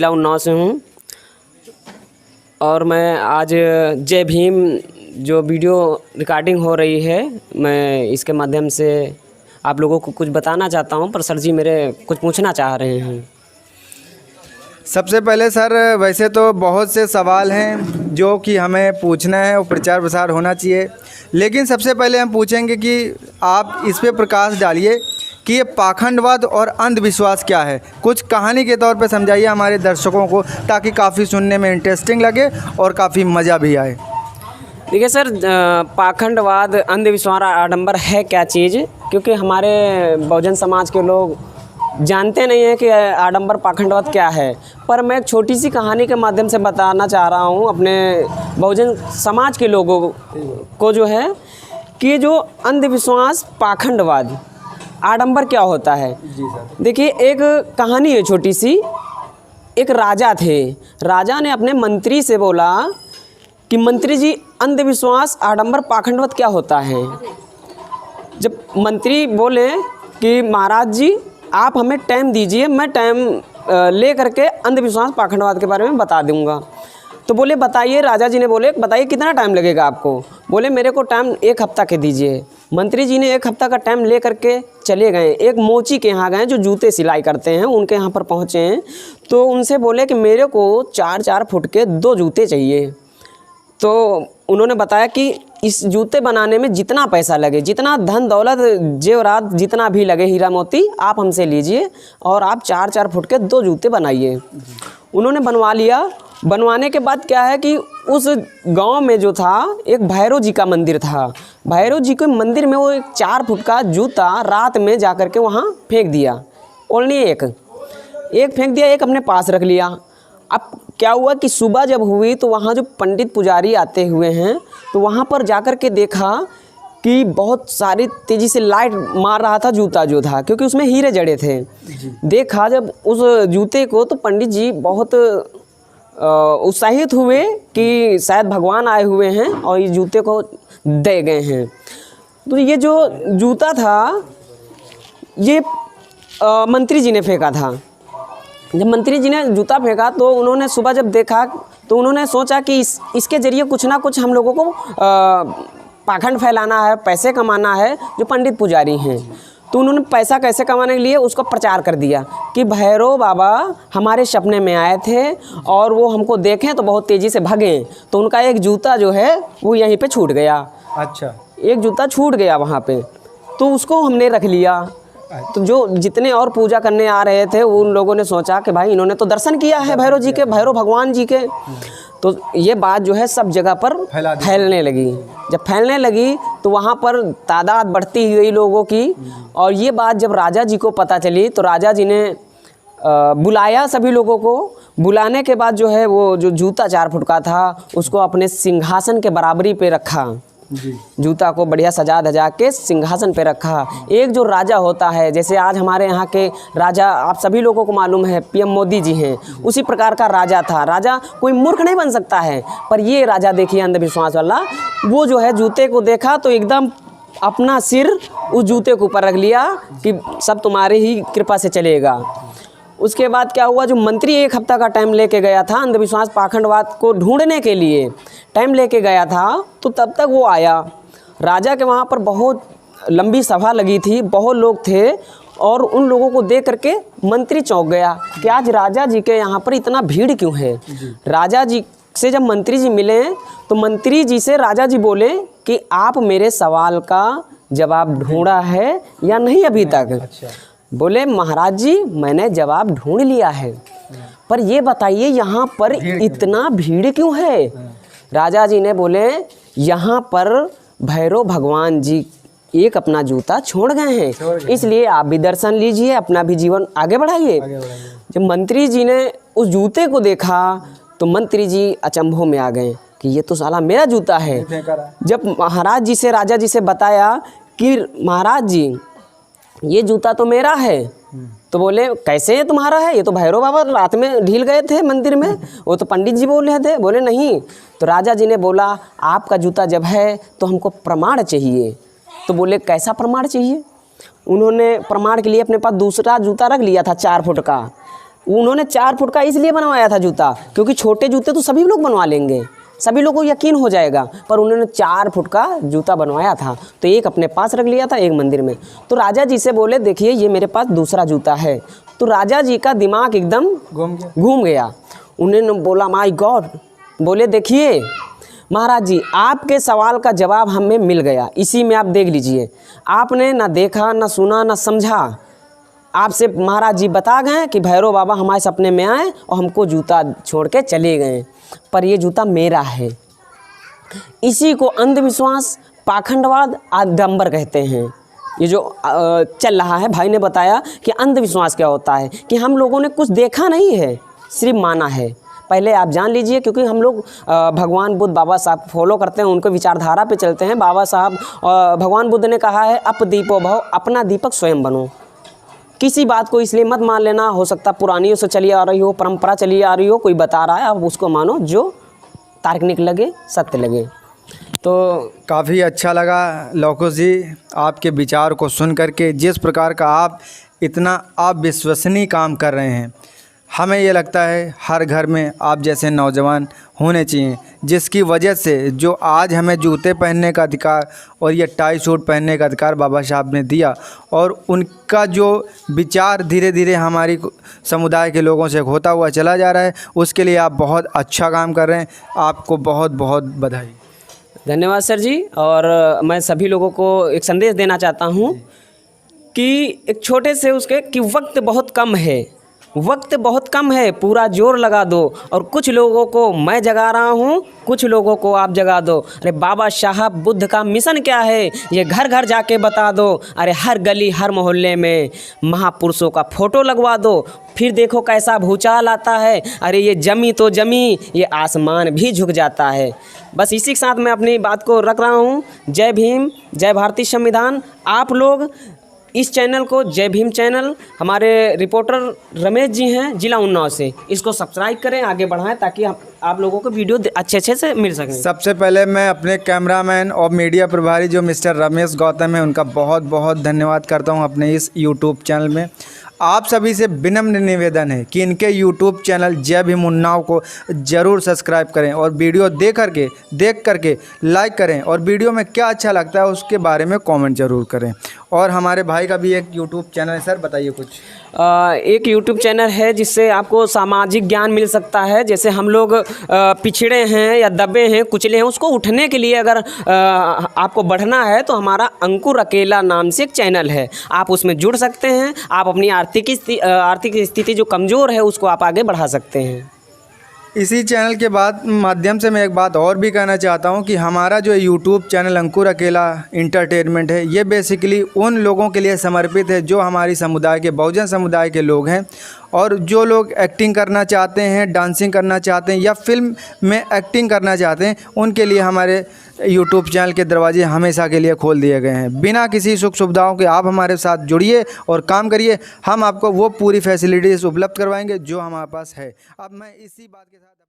जिला उन्नाव से हूँ और मैं आज जय भीम जो वीडियो रिकॉर्डिंग हो रही है, मैं इसके माध्यम से आप लोगों को कुछ बताना चाहता हूँ, पर सर जी मेरे कुछ पूछना चाह रहे हैं। सबसे पहले सर, वैसे तो बहुत से सवाल हैं जो कि हमें पूछना है और प्रचार प्रसार होना चाहिए, लेकिन सबसे पहले हम पूछेंगे कि आप इस पे प्रकाश डालिए कि ये पाखंडवाद और अंधविश्वास क्या है। कुछ कहानी के तौर पे समझाइए हमारे दर्शकों को, ताकि काफ़ी सुनने में इंटरेस्टिंग लगे और काफ़ी मज़ा भी आए। देखिए सर, पाखंडवाद, अंधविश्वास, आडंबर है क्या चीज़, क्योंकि हमारे बहुजन समाज के लोग जानते नहीं हैं कि आडंबर पाखंडवाद क्या है। पर मैं एक छोटी सी कहानी के माध्यम से बताना चाह रहा हूँ अपने बहुजन समाज के लोगों को, जो है कि जो अंधविश्वास, पाखंडवाद, आडंबर क्या होता है। जी सर। देखिए, एक कहानी है छोटी सी। एक राजा थे। राजा ने अपने मंत्री से बोला कि मंत्री जी, अंधविश्वास, आडंबर, पाखंडवाद क्या होता है। जब मंत्री बोले कि महाराज जी आप हमें टाइम दीजिए, मैं टाइम ले करके अंधविश्वास, पाखंडवाद के बारे में बता दूंगा। तो बोले बताइए। राजा जी ने बोले बताइए कितना टाइम लगेगा आपको। बोले मेरे को टाइम 1 हफ्ता के दीजिए। मंत्री जी ने 1 हफ्ता का टाइम ले करके चले गए। एक मोची के यहाँ गए जो जूते सिलाई करते हैं, उनके यहाँ पर पहुँचे हैं। तो उनसे बोले कि मेरे को 4-4 फुट के 2 जूते चाहिए। तो उन्होंने बताया कि इस जूते बनाने में जितना पैसा लगे, जितना धन दौलत जेवरात जितना भी लगे, हीरा मोती, आप हमसे लीजिए और आप 4-4 फुट के 2 जूते बनाइए। उन्होंने बनवा लिया। बनवाने के बाद क्या है कि उस गांव में जो था एक भैरव जी का मंदिर था। भैरव जी के मंदिर में वो एक 4 फुट का जूता रात में जा कर के वहाँ फेंक दिया। ओनली एक फेंक दिया, एक अपने पास रख लिया। अब क्या हुआ कि सुबह जब हुई तो वहाँ जो पंडित पुजारी आते हुए हैं, तो वहाँ पर जाकर के देखा कि बहुत सारी तेज़ी से लाइट मार रहा था जूता जो था, क्योंकि उसमें हीरे जड़े थे। देखा जब उस जूते को तो पंडित जी बहुत उत्साहित हुए कि शायद भगवान आए हुए हैं और इस जूते को दे गए हैं। तो ये जो जूता था ये मंत्री जी ने फेंका था। जब मंत्री जी ने जूता फेंका तो उन्होंने सुबह जब देखा तो उन्होंने सोचा कि इसके ज़रिए कुछ ना कुछ हम लोगों को पाखंड फैलाना है, पैसे कमाना है जो पंडित पुजारी हैं। तो उन्होंने पैसा कैसे कमाने के लिए उसका प्रचार कर दिया कि भैरव बाबा हमारे सपने में आए थे और वो हमको देखें तो बहुत तेज़ी से भागें। तो उनका एक जूता जो है वो यहीं पे छूट गया। अच्छा। एक जूता छूट गया वहाँ पे, तो उसको हमने रख लिया। तो जो जितने और पूजा करने आ रहे थे उन लोगों ने सोचा कि भाई इन्होंने तो दर्शन किया है भैरव जी के, भैरव भगवान जी के। तो ये बात जो है सब जगह पर फैलने लगी। जब फैलने लगी तो वहाँ पर तादाद बढ़ती गई लोगों की। और ये बात जब राजा जी को पता चली तो राजा जी ने बुलाया सभी लोगों को। बुलाने के बाद जो है वो जो जूता 4 फुट का था उसको अपने सिंहासन के बराबरी पे रखा। जी। जूता को बढ़िया सजा धजा के सिंहासन पे रखा। एक जो राजा होता है, जैसे आज हमारे यहाँ के राजा आप सभी लोगों को मालूम है पीएम मोदी जी हैं, उसी प्रकार का राजा था। राजा कोई मूर्ख नहीं बन सकता है, पर ये राजा देखिए अंधविश्वास वाला, वो जो है जूते को देखा तो एकदम अपना सिर उस जूते के ऊपर रख लिया कि सब तुम्हारे ही कृपा से चलेगा। उसके बाद क्या हुआ, जो मंत्री 1 हफ्ता का टाइम लेके गया था अंधविश्वास पाखंडवाद को ढूंढने के लिए टाइम लेके गया था, तो तब तक वो आया। राजा के वहाँ पर बहुत लंबी सभा लगी थी, बहुत लोग थे और उन लोगों को देख करके मंत्री चौंक गया कि आज राजा जी के यहाँ पर इतना भीड़ क्यों है। राजा जी से जब मंत्री जी मिले तो मंत्री जी से राजा जी बोले कि आप मेरे सवाल का जवाब ढूंढा है या नहीं अभी तक। अच्छा। बोले महाराज जी मैंने जवाब ढूंढ लिया है, पर ये बताइए यहाँ पर इतना भीड़ क्यों है। राजा जी ने बोले यहाँ पर भैरव भगवान जी एक अपना जूता छोड़ गए हैं, इसलिए आप भी दर्शन लीजिए, अपना भी जीवन आगे बढ़ाइए। जब मंत्री जी ने उस जूते को देखा तो मंत्री जी अचंभों में आ गए कि ये तो साला मेरा जूता है। जब महाराज जी से राजा जी से बताया कि महाराज जी ये जूता तो मेरा है, तो बोले कैसे ये तुम्हारा है, ये तो भैरव बाबा रात में ढील गए थे मंदिर में, वो तो पंडित जी बोल रहे थे। बोले नहीं। तो राजा जी ने बोला आपका जूता जब है तो हमको प्रमाण चाहिए। तो बोले कैसा प्रमाण चाहिए। उन्होंने प्रमाण के लिए अपने पास दूसरा जूता रख लिया था 4 फुट का, उन्होंने 4 फुट का इसलिए बनवाया था जूता क्योंकि छोटे जूते तो सभी लोग बनवा लेंगे, सभी लोगों को यकीन हो जाएगा, पर उन्होंने 4 फुट का जूता बनवाया था। तो एक अपने पास रख लिया था, एक मंदिर में। तो राजा जी से बोले देखिए ये मेरे पास दूसरा जूता है। तो राजा जी का दिमाग एकदम घूम गया। उन्होंने बोला माय गॉड, बोले देखिए महाराज जी आपके सवाल का जवाब हमें मिल गया, इसी में आप देख लीजिए। आपने ना देखा ना सुना ना समझा, आपसे महाराज जी बता गए कि भैरव बाबा हमारे सपने में आए और हमको जूता छोड़ के चले गए, पर ये जूता मेरा है। इसी को अंधविश्वास, पाखंडवाद, आडंबर कहते हैं। ये जो चल रहा है, भाई ने बताया कि अंधविश्वास क्या होता है, कि हम लोगों ने कुछ देखा नहीं है, सिर्फ माना है। पहले आप जान लीजिए, क्योंकि हम लोग भगवान बुद्ध बाबा साहब फॉलो करते हैं, उनको विचारधारा पे चलते हैं। बाबा साहब भगवान बुद्ध ने कहा है अपदीपो भव, अपना दीपक स्वयं बनो। किसी बात को इसलिए मत मान लेना, हो सकता पुरानियों से चली आ रही हो, परंपरा चली आ रही हो, कोई बता रहा है, आप उसको मानो जो तार्किक लगे, सत्य लगे। तो काफ़ी अच्छा लगा लौकुश जी आपके विचार को सुन करके, जिस प्रकार का आप इतना विश्वसनीय काम कर रहे हैं। हमें ये लगता है हर घर में आप जैसे नौजवान होने चाहिए, जिसकी वजह से जो आज हमें जूते पहनने का अधिकार और ये टाई सूट पहनने का अधिकार बाबा साहब ने दिया, और उनका जो विचार धीरे धीरे हमारी समुदाय के लोगों से होता हुआ चला जा रहा है, उसके लिए आप बहुत अच्छा काम कर रहे हैं। आपको बहुत बहुत बधाई। धन्यवाद सर जी। और मैं सभी लोगों को एक संदेश देना चाहता हूँ कि एक छोटे से उसके कि वक्त बहुत कम है, वक्त बहुत कम है, पूरा जोर लगा दो। और कुछ लोगों को मैं जगा रहा हूँ, कुछ लोगों को आप जगा दो। अरे बाबा साहब बुद्ध का मिशन क्या है, ये घर घर जाके बता दो। अरे हर गली हर मोहल्ले में महापुरुषों का फ़ोटो लगवा दो, फिर देखो कैसा भूचाल आता है। अरे ये जमी तो जमी, ये आसमान भी झुक जाता है। बस इसी के साथ मैं अपनी बात को रख रहा हूँ। जय भीम, जय भारतीय संविधान। आप लोग इस चैनल को, जय भीम चैनल, हमारे रिपोर्टर रमेश जी हैं जिला उन्नाव से, इसको सब्सक्राइब करें, आगे बढ़ाएं, ताकि आप लोगों को वीडियो अच्छे से मिल सकें। सबसे पहले मैं अपने कैमरामैन और मीडिया प्रभारी जो मिस्टर रमेश गौतम हैं, उनका बहुत बहुत धन्यवाद करता हूं अपने इस यूट्यूब चैनल में। आप सभी से विनम्र निवेदन है कि इनके यूट्यूब चैनल जय भीम उन्नाव को ज़रूर सब्सक्राइब करें और वीडियो देख करके लाइक करें, और वीडियो में क्या अच्छा लगता है उसके बारे में कमेंट ज़रूर करें। और हमारे भाई का भी एक यूट्यूब चैनल है, सर बताइए कुछ। एक यूट्यूब चैनल है जिससे आपको सामाजिक ज्ञान मिल सकता है। जैसे हम लोग पिछड़े हैं या दबे हैं, कुचले हैं, उसको उठने के लिए अगर आपको बढ़ना है तो हमारा अंकुर अकेला नाम से एक चैनल है, आप उसमें जुड़ सकते हैं। आप अपनी आर्थिक स्थिति जो कमज़ोर है उसको आप आगे बढ़ा सकते हैं। इसी चैनल के माध्यम से मैं एक बात और भी कहना चाहता हूं कि हमारा जो यूट्यूब चैनल अंकुर अकेला इंटरटेनमेंट है, ये बेसिकली उन लोगों के लिए समर्पित है जो हमारी समुदाय के, बहुजन समुदाय के लोग हैं, और जो लोग एक्टिंग करना चाहते हैं, डांसिंग करना चाहते हैं या फिल्म में एक्टिंग करना चाहते हैं, उनके लिए हमारे यूट्यूब चैनल के दरवाजे हमेशा के लिए खोल दिए गए हैं। बिना किसी सुख सुविधाओं के आप हमारे साथ जुड़िए और काम करिए, हम आपको वो पूरी फैसिलिटीज़ उपलब्ध करवाएंगे जो हमारे पास है। अब मैं इसी बात के साथ